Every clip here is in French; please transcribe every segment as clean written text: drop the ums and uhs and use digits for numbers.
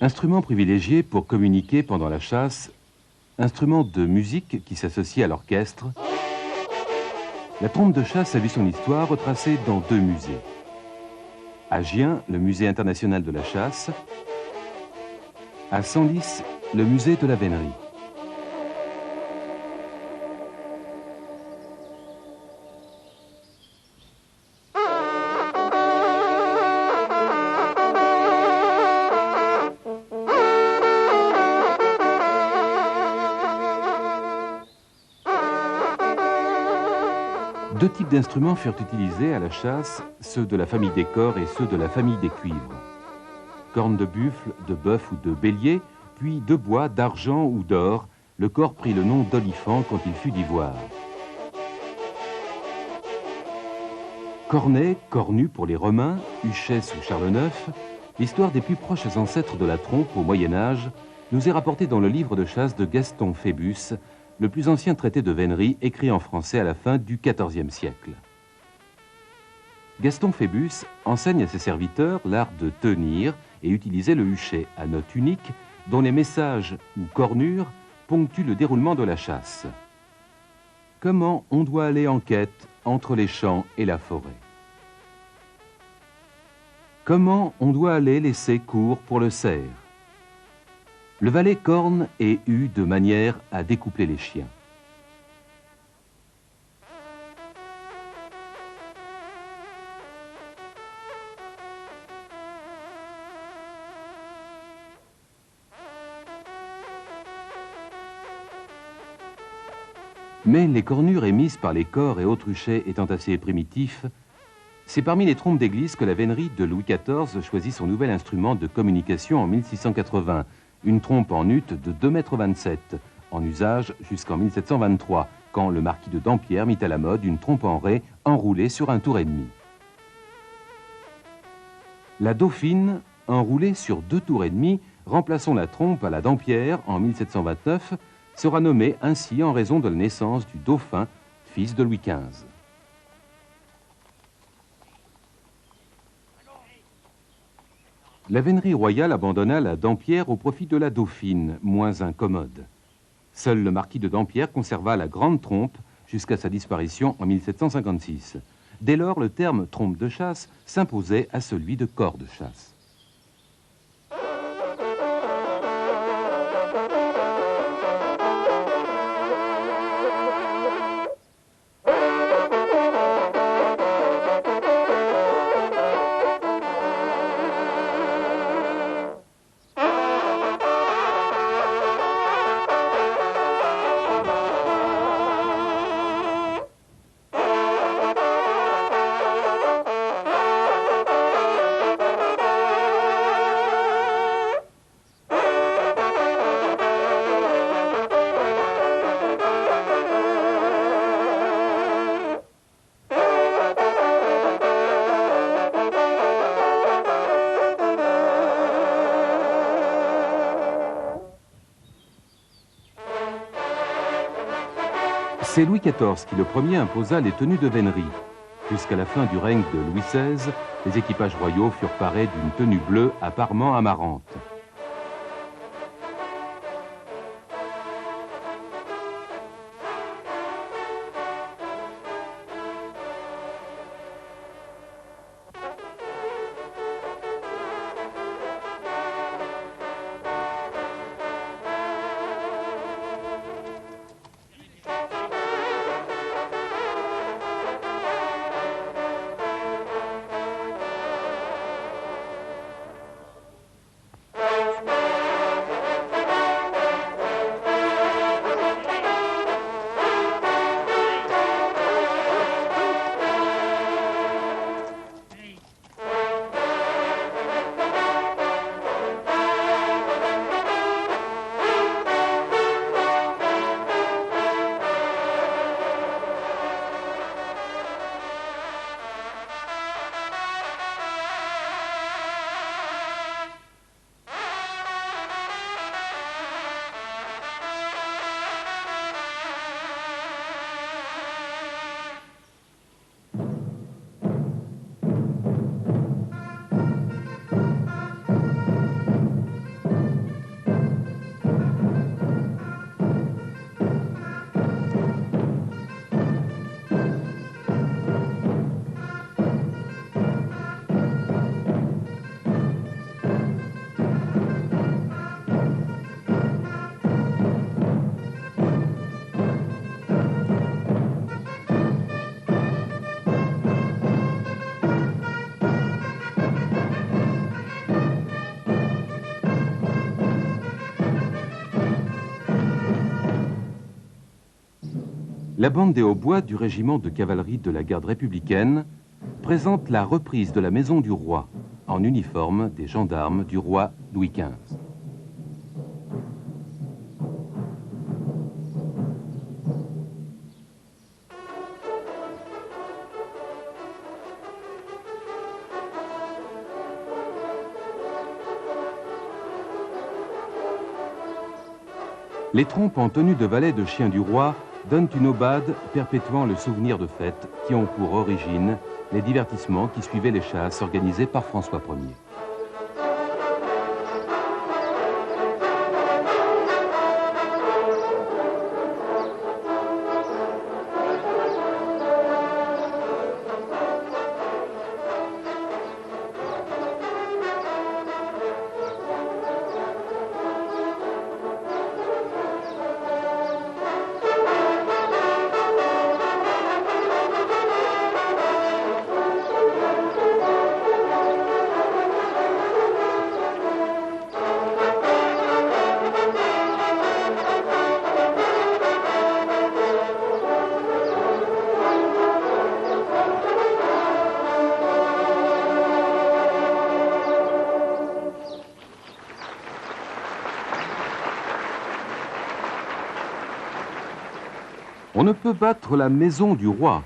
Instrument privilégié pour communiquer pendant la chasse, instrument de musique qui s'associe à l'orchestre, la trompe de chasse a vu son histoire retracée dans 2 musées. À Gien, le musée international de la chasse, à Senlis, le musée de la vénerie. Deux types d'instruments furent utilisés à la chasse, ceux de la famille des cors et ceux de la famille des cuivres. Cornes de buffle, de bœuf ou de bélier, puis de bois, d'argent ou d'or, le cor prit le nom d'olifant quand il fut d'ivoire. Cornet, cornu pour les Romains, Huchet sous Charles IX, l'histoire des plus proches ancêtres de la trompe au Moyen-Âge nous est rapportée dans le livre de chasse de Gaston Phébus, le plus ancien traité de vénerie écrit en français à la fin du XIVe siècle. Gaston Phébus enseigne à ses serviteurs l'art de tenir et utiliser le huchet à note unique dont les messages ou cornures ponctuent le déroulement de la chasse. Comment on doit aller en quête entre les champs et la forêt? Comment on doit aller laisser court pour le cerf? Le valet corne et hue de manière à découpler les chiens. Mais les cornures émises par les cors et autres huchets étant assez primitifs, c'est parmi les trompes d'église que la vénerie de Louis XIV choisit son nouvel instrument de communication en 1680, une trompe en ut de 2,27 m, en usage jusqu'en 1723, quand le marquis de Dampierre mit à la mode une trompe en raie enroulée sur un tour et demi. La Dauphine, enroulée sur 2 tours et demi, remplaçant la trompe à la Dampierre en 1729, sera nommée ainsi en raison de la naissance du Dauphin, fils de Louis XV. La vénerie royale abandonna la Dampierre au profit de la Dauphine, moins incommode. Seul le marquis de Dampierre conserva la grande trompe jusqu'à sa disparition en 1756. Dès lors, le terme trompe de chasse s'imposait à celui de cor de chasse. C'est Louis XIV qui le premier imposa les tenues de vénerie. Jusqu'à la fin du règne de Louis XVI, les équipages royaux furent parés d'une tenue bleue à parements amarante. La bande des hautbois du régiment de cavalerie de la garde républicaine présente la reprise de la Maison du Roi, en uniforme des gendarmes du roi Louis XV. Les trompes en tenue de valet de chien du roi donnent une aubade perpétuant le souvenir de fêtes qui ont pour origine les divertissements qui suivaient les chasses organisées par François Ier. On ne peut battre la maison du roi,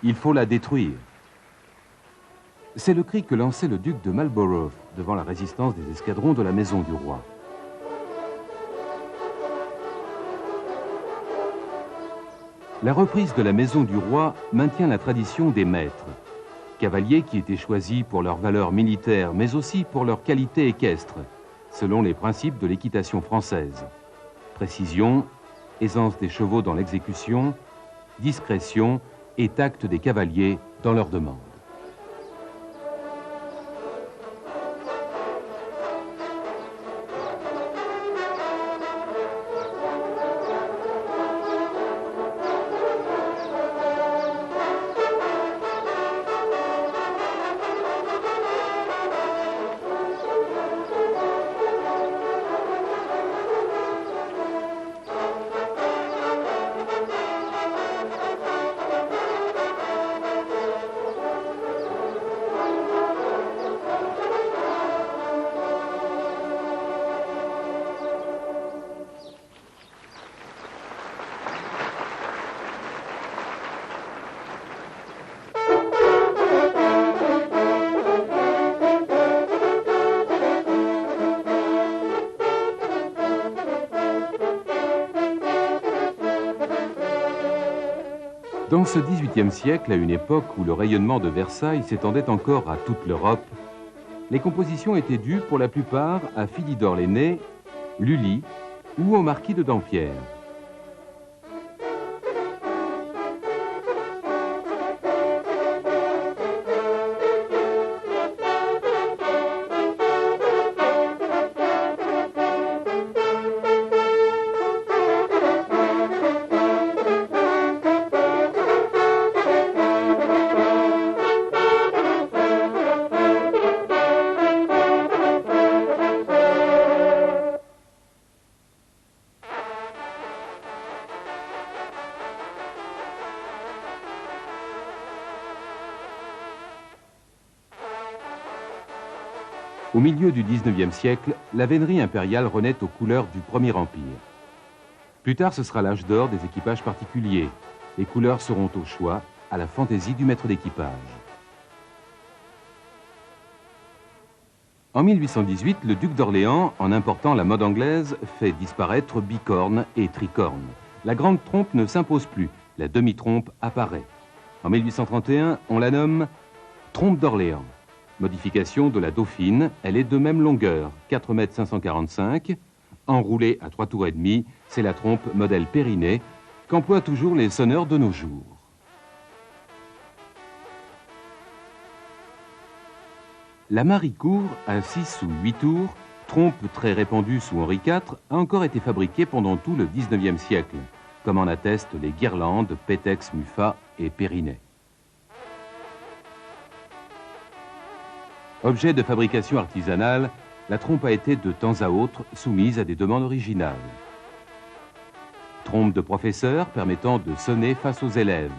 il faut la détruire. C'est le cri que lançait le duc de Marlborough devant la résistance des escadrons de la maison du roi. La reprise de la maison du roi maintient la tradition des maîtres, cavaliers qui étaient choisis pour leur valeur militaire, mais aussi pour leur qualité équestre, selon les principes de l'équitation française. Précision, aisance des chevaux dans l'exécution, discrétion et tact des cavaliers dans leurs demandes. Dans ce XVIIIe siècle, à une époque où le rayonnement de Versailles s'étendait encore à toute l'Europe, les compositions étaient dues pour la plupart à Philidor l'Aîné, Lully ou au marquis de Dampierre. Au milieu du XIXe siècle, la vénerie impériale renaît aux couleurs du Premier Empire. Plus tard, ce sera l'âge d'or des équipages particuliers. Les couleurs seront au choix, à la fantaisie du maître d'équipage. En 1818, le duc d'Orléans, en important la mode anglaise, fait disparaître bicorne et tricorne. La grande trompe ne s'impose plus, la demi-trompe apparaît. En 1831, on la nomme trompe d'Orléans. Modification de la Dauphine, elle est de même longueur, 4,545 m. Enroulée à 3 tours et demi, c'est la trompe modèle Périnée qu'emploient toujours les sonneurs de nos jours. La Maricourt, à 6 ou 8 tours, trompe très répandue sous Henri IV, a encore été fabriquée pendant tout le XIXe siècle, comme en attestent les guirlandes Pétex Muffat et Périnée. Objet de fabrication artisanale, la trompe a été de temps à autre soumise à des demandes originales. Trompe de professeur permettant de sonner face aux élèves.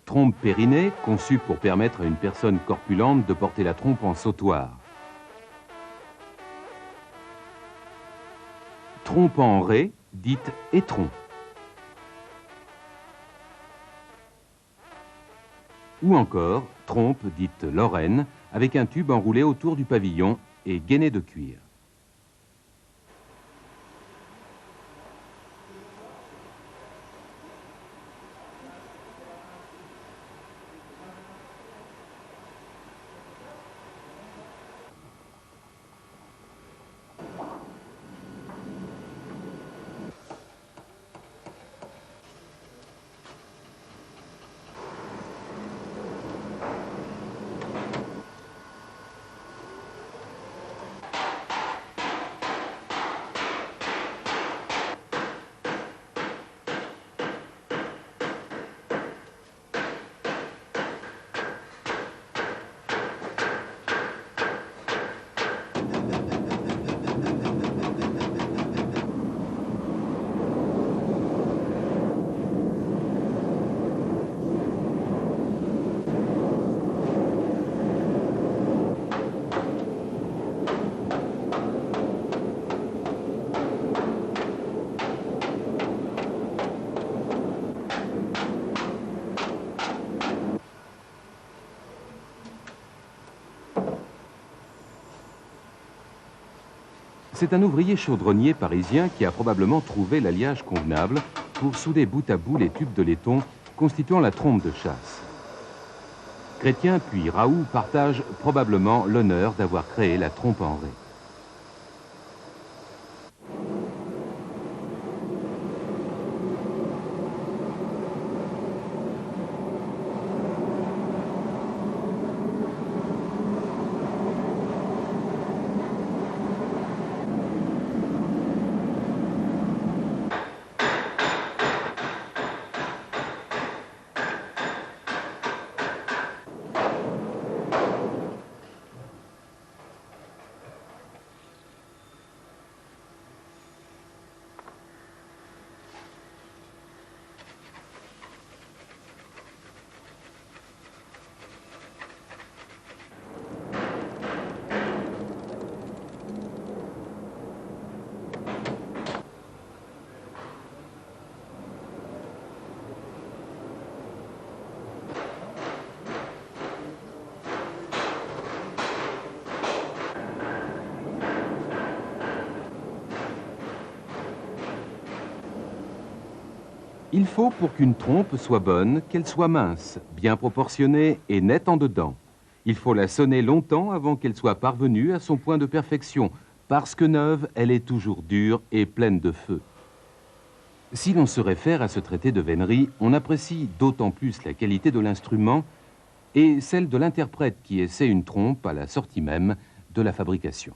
Trompe périnée, conçue pour permettre à une personne corpulente de porter la trompe en sautoir. Trompe en raie, dite étron. Ou encore trompe dite lorraine, avec un tube enroulé autour du pavillon et gainé de cuir. C'est un ouvrier chaudronnier parisien qui a probablement trouvé l'alliage convenable pour souder bout à bout les tubes de laiton constituant la trompe de chasse. Chrétien puis Raoult partagent probablement l'honneur d'avoir créé la trompe en raie. Il faut pour qu'une trompe soit bonne qu'elle soit mince, bien proportionnée et nette en dedans. Il faut la sonner longtemps avant qu'elle soit parvenue à son point de perfection. Parce que neuve, elle est toujours dure et pleine de feu. Si l'on se réfère à ce traité de vénerie, on apprécie d'autant plus la qualité de l'instrument et celle de l'interprète qui essaie une trompe à la sortie même de la fabrication.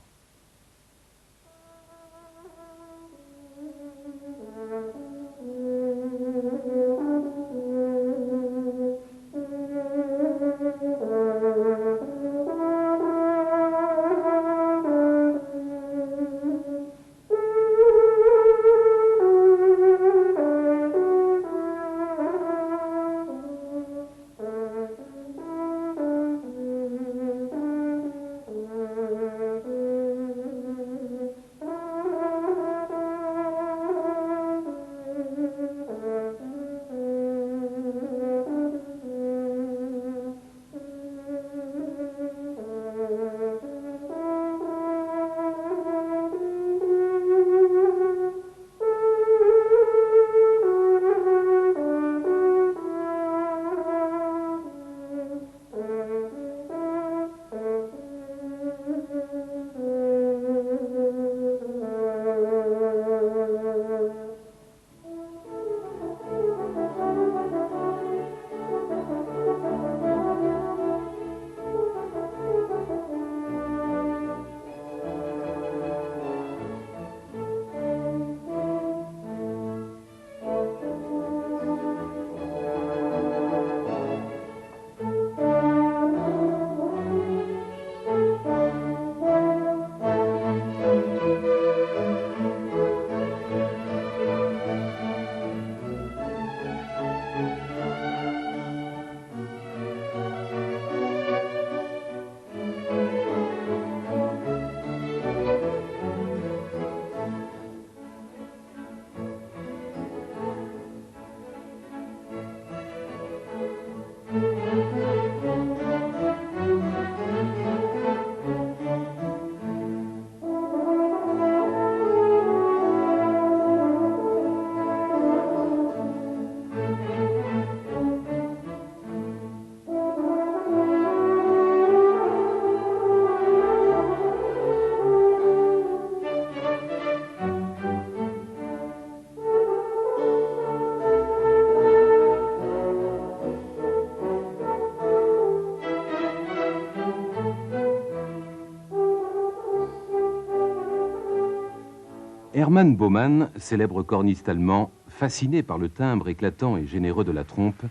Hermann Baumann, célèbre corniste allemand, fasciné par le timbre éclatant et généreux de la trompe,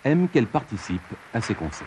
aime qu'elle participe à ses concerts.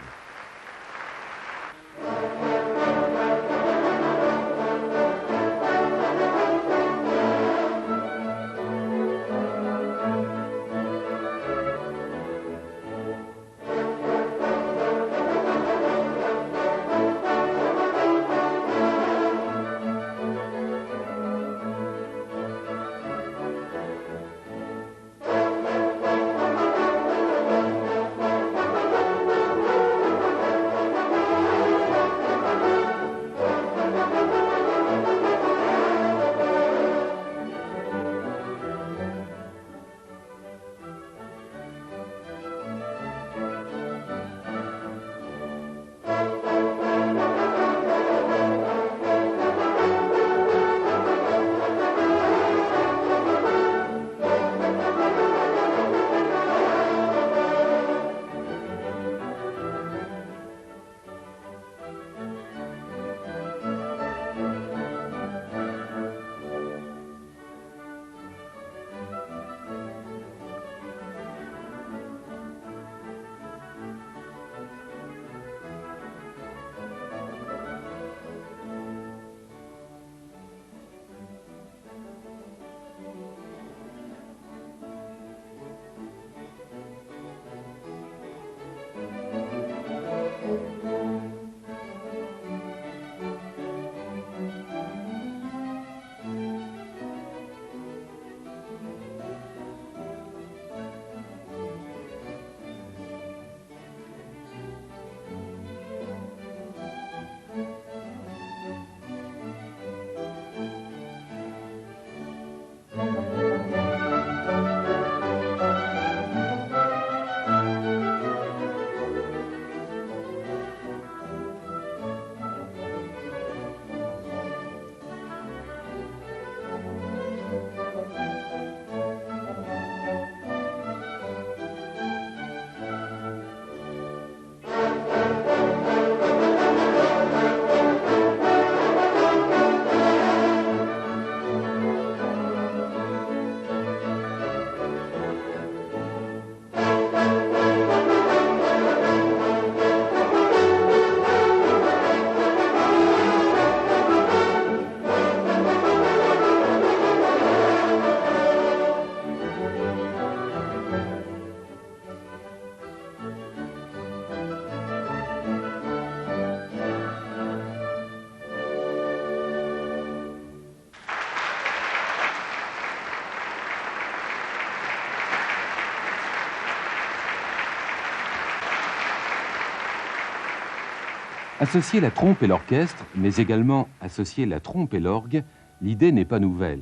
Associer la trompe et l'orchestre, mais également associer la trompe et l'orgue, l'idée n'est pas nouvelle.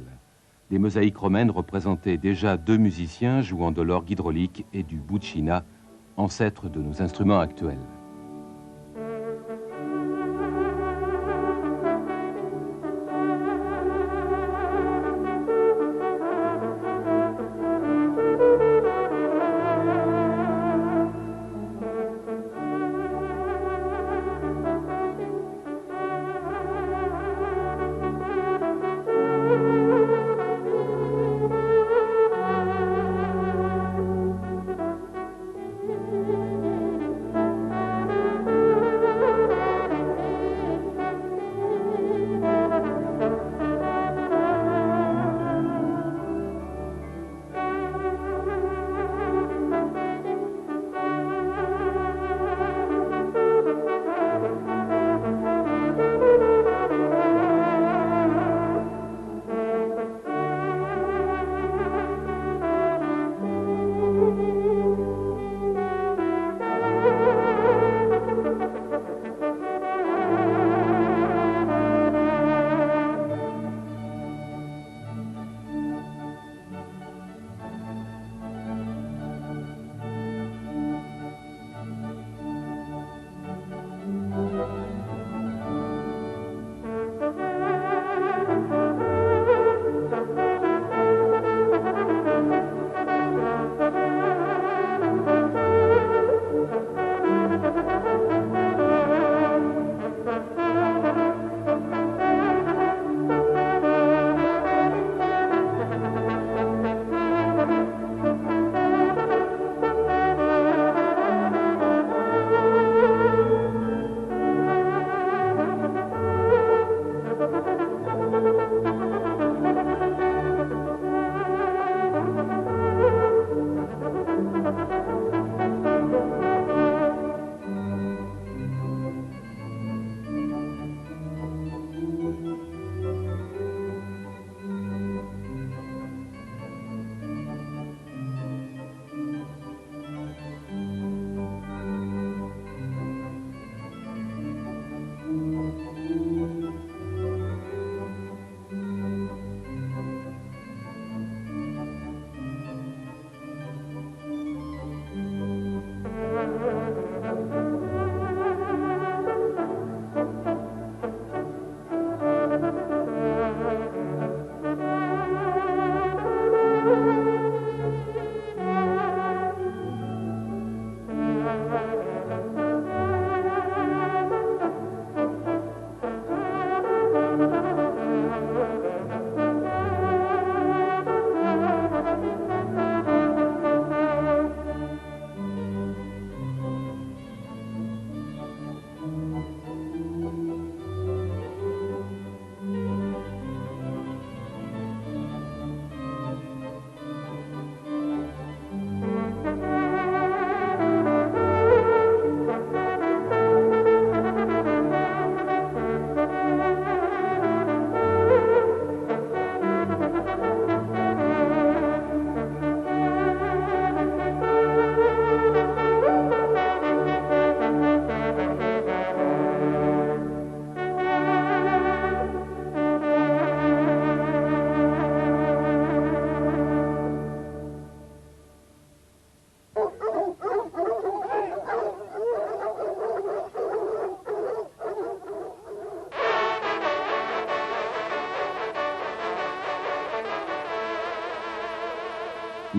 Les mosaïques romaines représentaient déjà 2 musiciens jouant de l'orgue hydraulique et du buccina, ancêtres de nos instruments actuels.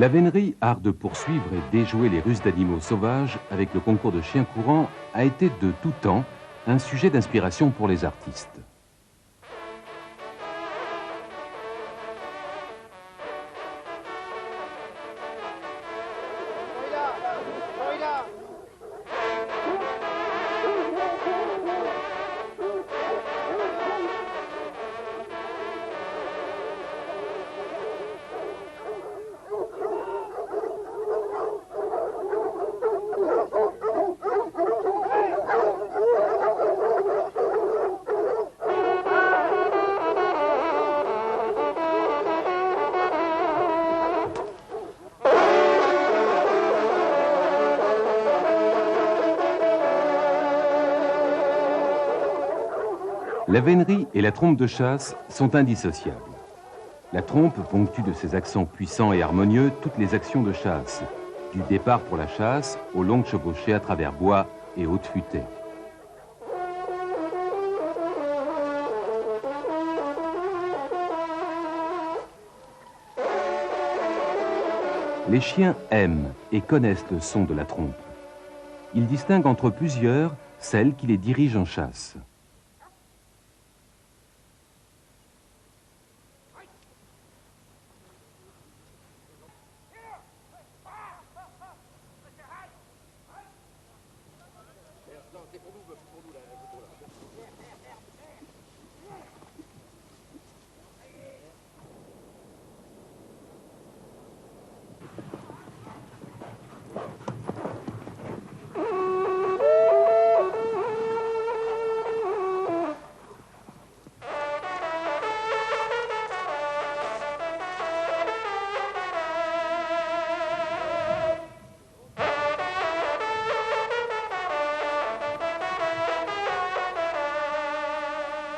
La vénerie, art de poursuivre et déjouer les ruses d'animaux sauvages avec le concours de chiens courants, a été de tout temps un sujet d'inspiration pour les artistes. La vénerie et la trompe de chasse sont indissociables. La trompe ponctue de ses accents puissants et harmonieux toutes les actions de chasse, du départ pour la chasse aux longues chevauchées à travers bois et hautes futaies. Les chiens aiment et connaissent le son de la trompe. Ils distinguent entre plusieurs celles qui les dirigent en chasse.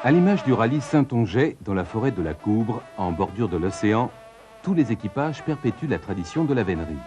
À l'image du rallye Saint-Onget, dans la forêt de la Coubre, en bordure de l'océan, tous les équipages perpétuent la tradition de la vénerie.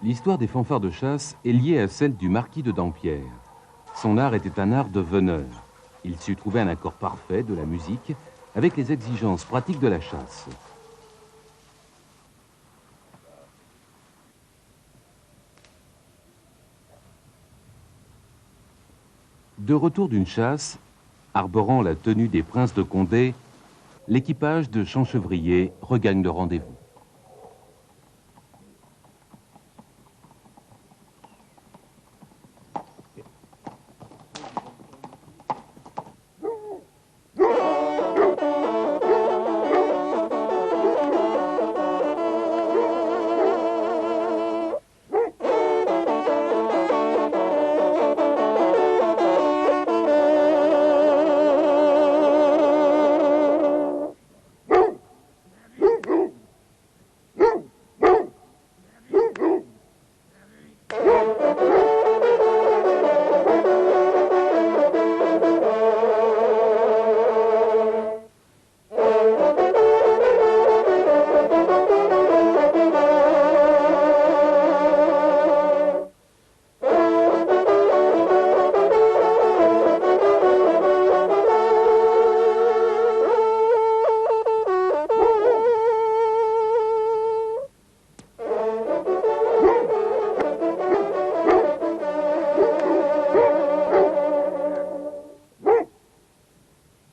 L'histoire des fanfares de chasse est liée à celle du marquis de Dampierre. Son art était un art de veneur. Il sut trouver un accord parfait de la musique avec les exigences pratiques de la chasse. De retour d'une chasse, arborant la tenue des princes de Condé, l'équipage de Champchevrier regagne le rendez-vous.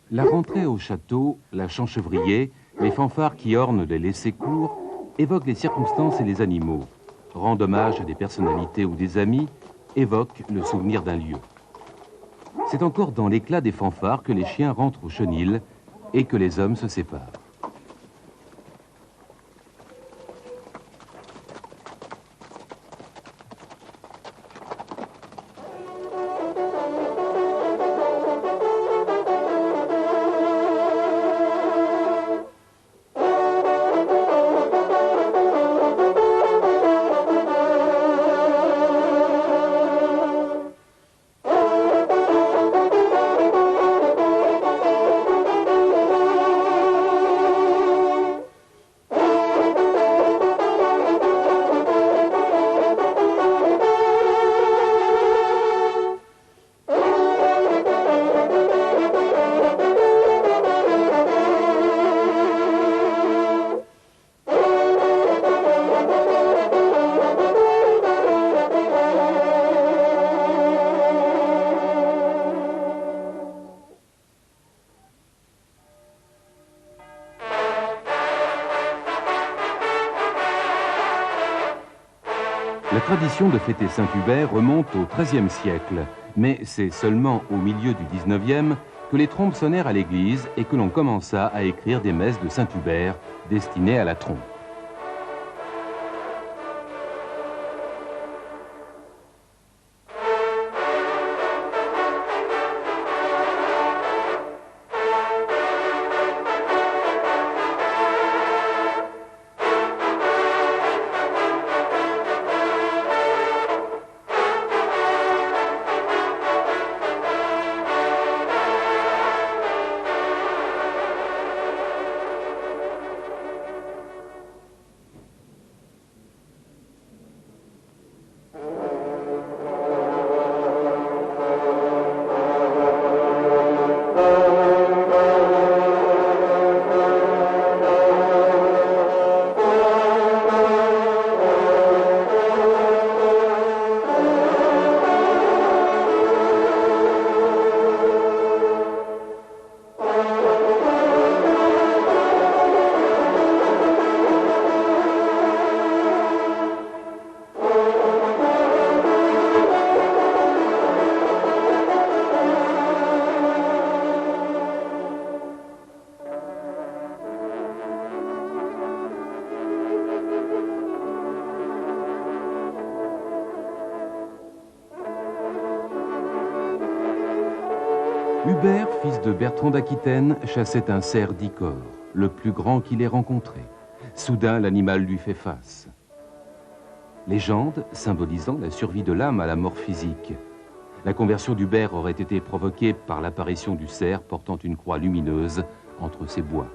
La rentrée au château, la chancevrier, les fanfares qui ornent les laissés-cours évoquent les circonstances et les animaux, rendent hommage à des personnalités ou des amis, évoquent le souvenir d'un lieu. C'est encore dans l'éclat des fanfares que les chiens rentrent au chenil et que les hommes se séparent. La tradition de fêter Saint-Hubert remonte au XIIIe siècle, mais c'est seulement au milieu du XIXe que les trompes sonnèrent à l'église et que l'on commença à écrire des messes de Saint-Hubert destinées à la trompe. Hubert, fils de Bertrand d'Aquitaine, chassait un cerf d'Icor, le plus grand qu'il ait rencontré. Soudain, l'animal lui fait face. Légende symbolisant la survie de l'âme à la mort physique. La conversion d'Hubert aurait été provoquée par l'apparition du cerf portant une croix lumineuse entre ses bois.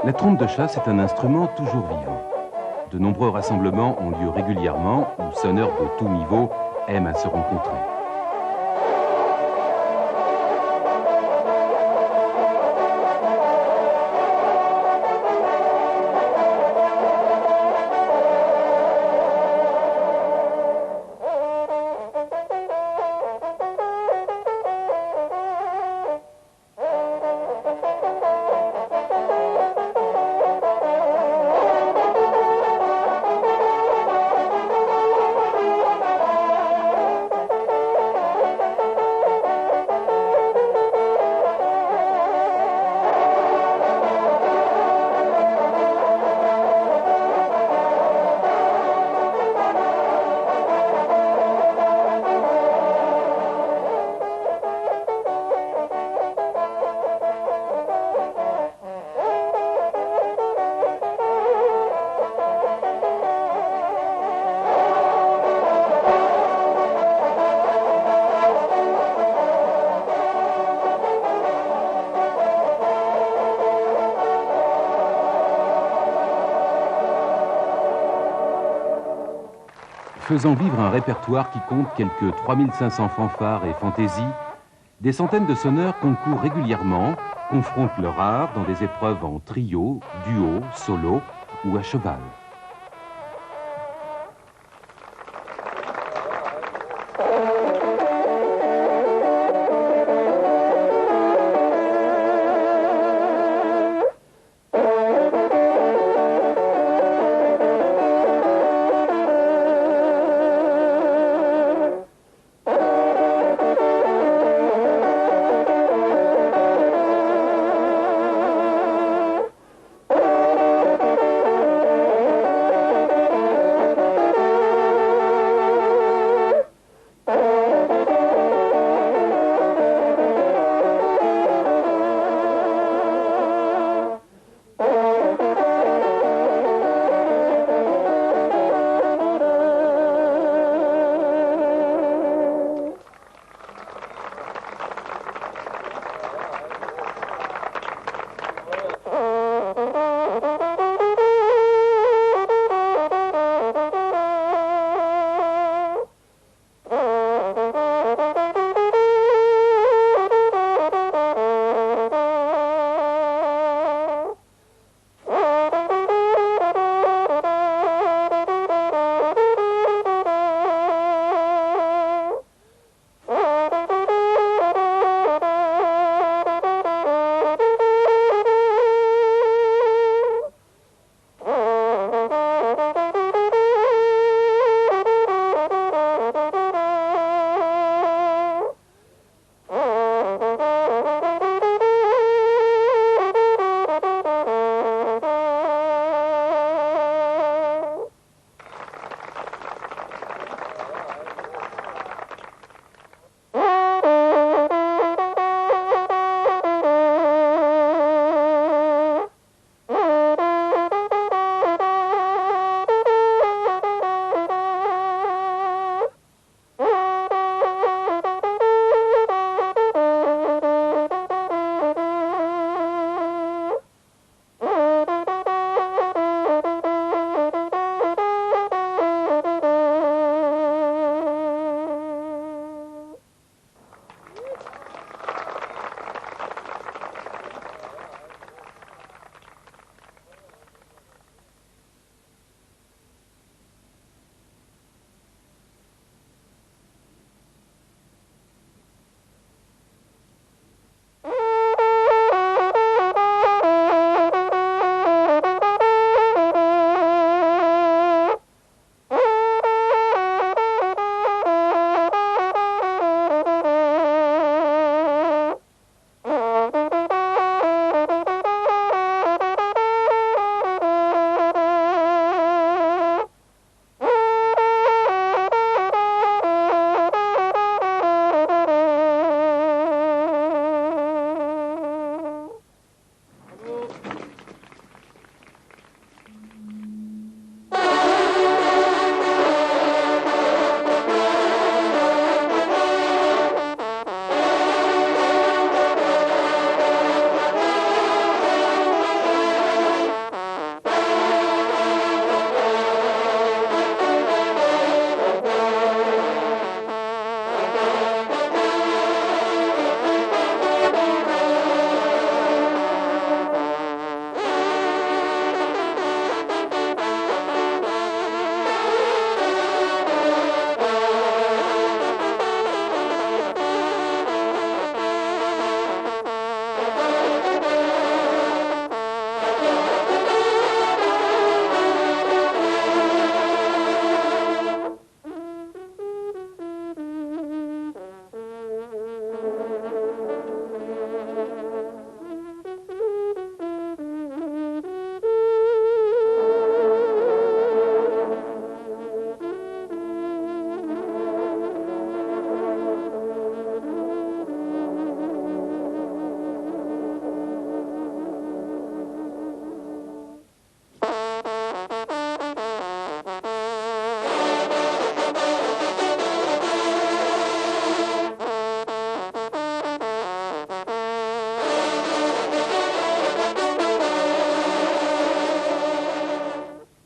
La trompe de chasse est un instrument toujours vivant. De nombreux rassemblements ont lieu régulièrement où sonneurs de tout niveau aiment à se rencontrer. Faisant vivre un répertoire qui compte quelques 3500 fanfares et fantaisies, des centaines de sonneurs concourent régulièrement, confrontent leur art dans des épreuves en trio, duo, solo ou à cheval.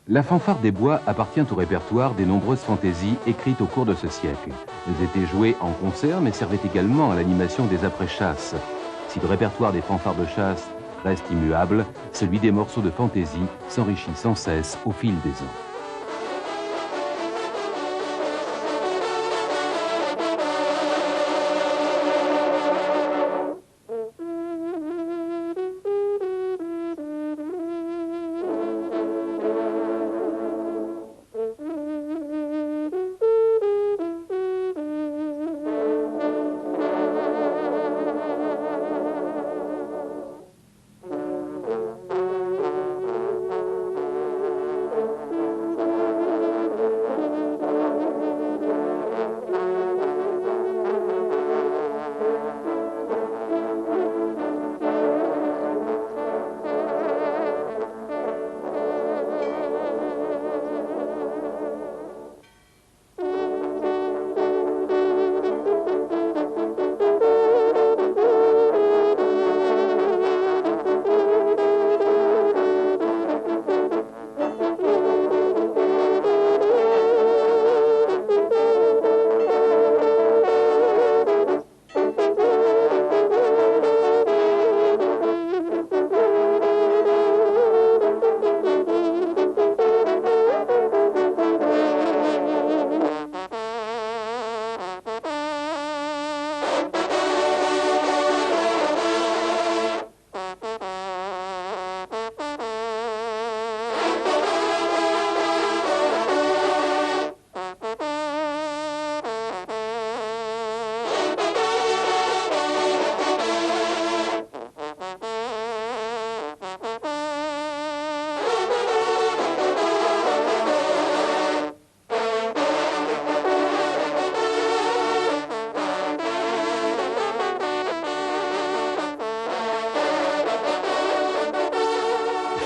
La fanfare des bois appartient au répertoire des nombreuses fantaisies écrites au cours de ce siècle. Elles étaient jouées en concert mais servaient également à l'animation des après-chasses. Si le répertoire des fanfares de chasse reste immuable, celui des morceaux de fantaisie s'enrichit sans cesse au fil des ans.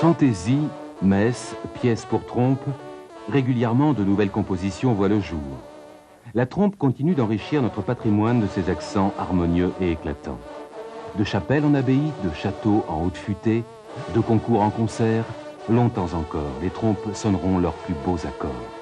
Fantaisie, messe, pièces pour trompe, régulièrement de nouvelles compositions voient le jour. La trompe continue d'enrichir notre patrimoine de ses accents harmonieux et éclatants. De chapelle en abbaye, de château en haute futée, de concours en concert, longtemps encore, les trompes sonneront leurs plus beaux accords.